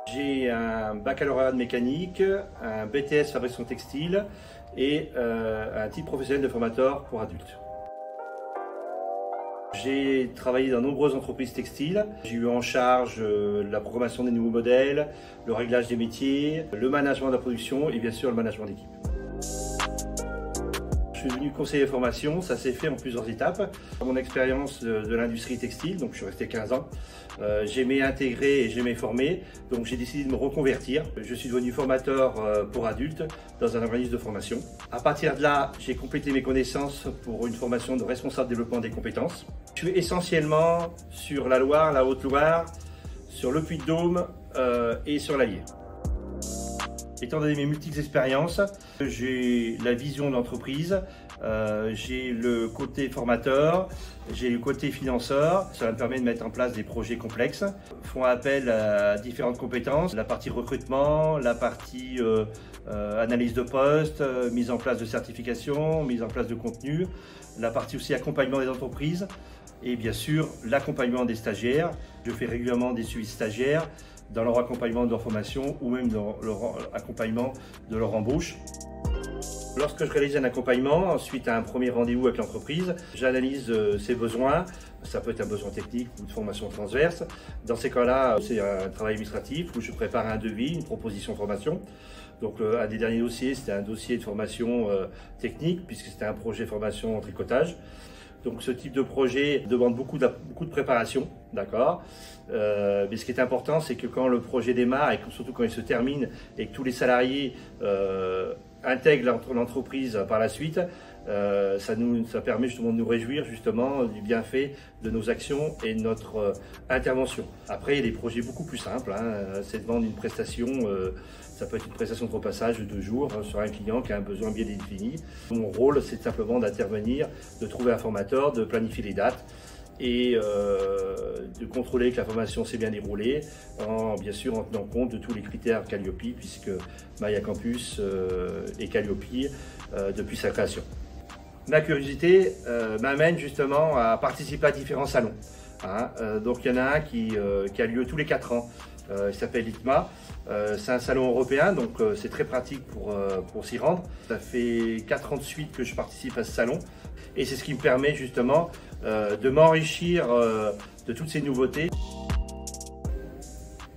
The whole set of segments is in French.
J'ai un baccalauréat de mécanique, un BTS fabrication textile et un titre professionnel de formateur pour adultes. J'ai travaillé dans de nombreuses entreprises textiles. J'ai eu en charge la programmation des nouveaux modèles, le réglage des métiers, le management de la production et bien sûr le management d'équipe. Je suis devenu conseiller formation, ça s'est fait en plusieurs étapes. Mon expérience de l'industrie textile, donc je suis resté 15 ans, j'aimais intégrer et j'aimais former, donc j'ai décidé de me reconvertir. Je suis devenu formateur pour adultes dans un organisme de formation. À partir de là, j'ai complété mes connaissances pour une formation de responsable développement des compétences. Je suis essentiellement sur la Loire, la Haute-Loire, sur le Puy-de-Dôme et sur l'Allier. Étant donné mes multiples expériences, j'ai la vision d'entreprise, j'ai le côté formateur, j'ai le côté financeur. Cela me permet de mettre en place des projets complexes, font appel à différentes compétences, la partie recrutement, la partie analyse de poste, mise en place de certification, mise en place de contenu, la partie aussi accompagnement des entreprises et bien sûr l'accompagnement des stagiaires. Je fais régulièrement des suivis stagiaires dans leur accompagnement de leur formation ou même dans leur accompagnement de leur embauche. Lorsque je réalise un accompagnement, suite à un premier rendez-vous avec l'entreprise, j'analyse ses besoins. Ça peut être un besoin technique ou de formation transverse. Dans ces cas-là, c'est un travail administratif où je prépare un devis, une proposition de formation. Donc un des derniers dossiers, c'était un dossier de formation technique puisque c'était un projet formation en tricotage. Donc ce type de projet demande beaucoup de préparation, d'accord. Mais ce qui est important, c'est que quand le projet démarre et surtout quand il se termine et que tous les salariés intègrent l'entreprise par la suite, ça permet justement de nous réjouir justement du bienfait de nos actions et de notre intervention. Après, il y a des projets beaucoup plus simples, c'est de vendre une prestation, ça peut être une prestation de repassage de 2 jours sur un client qui a un besoin bien défini. Mon rôle, c'est simplement d'intervenir, de trouver un formateur, de planifier les dates et de contrôler que la formation s'est bien déroulée, bien sûr en tenant compte de tous les critères Calliope, puisque Maya Campus est Calliope depuis sa création. Ma curiosité m'amène justement à participer à différents salons. Donc il y en a un qui a lieu tous les 4 ans, il s'appelle ITMA. C'est un salon européen, donc c'est très pratique pour s'y rendre. Ça fait 4 ans de suite que je participe à ce salon et c'est ce qui me permet justement de m'enrichir de toutes ces nouveautés.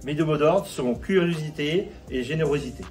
Mes 2 mots d'ordre sont curiosité et générosité.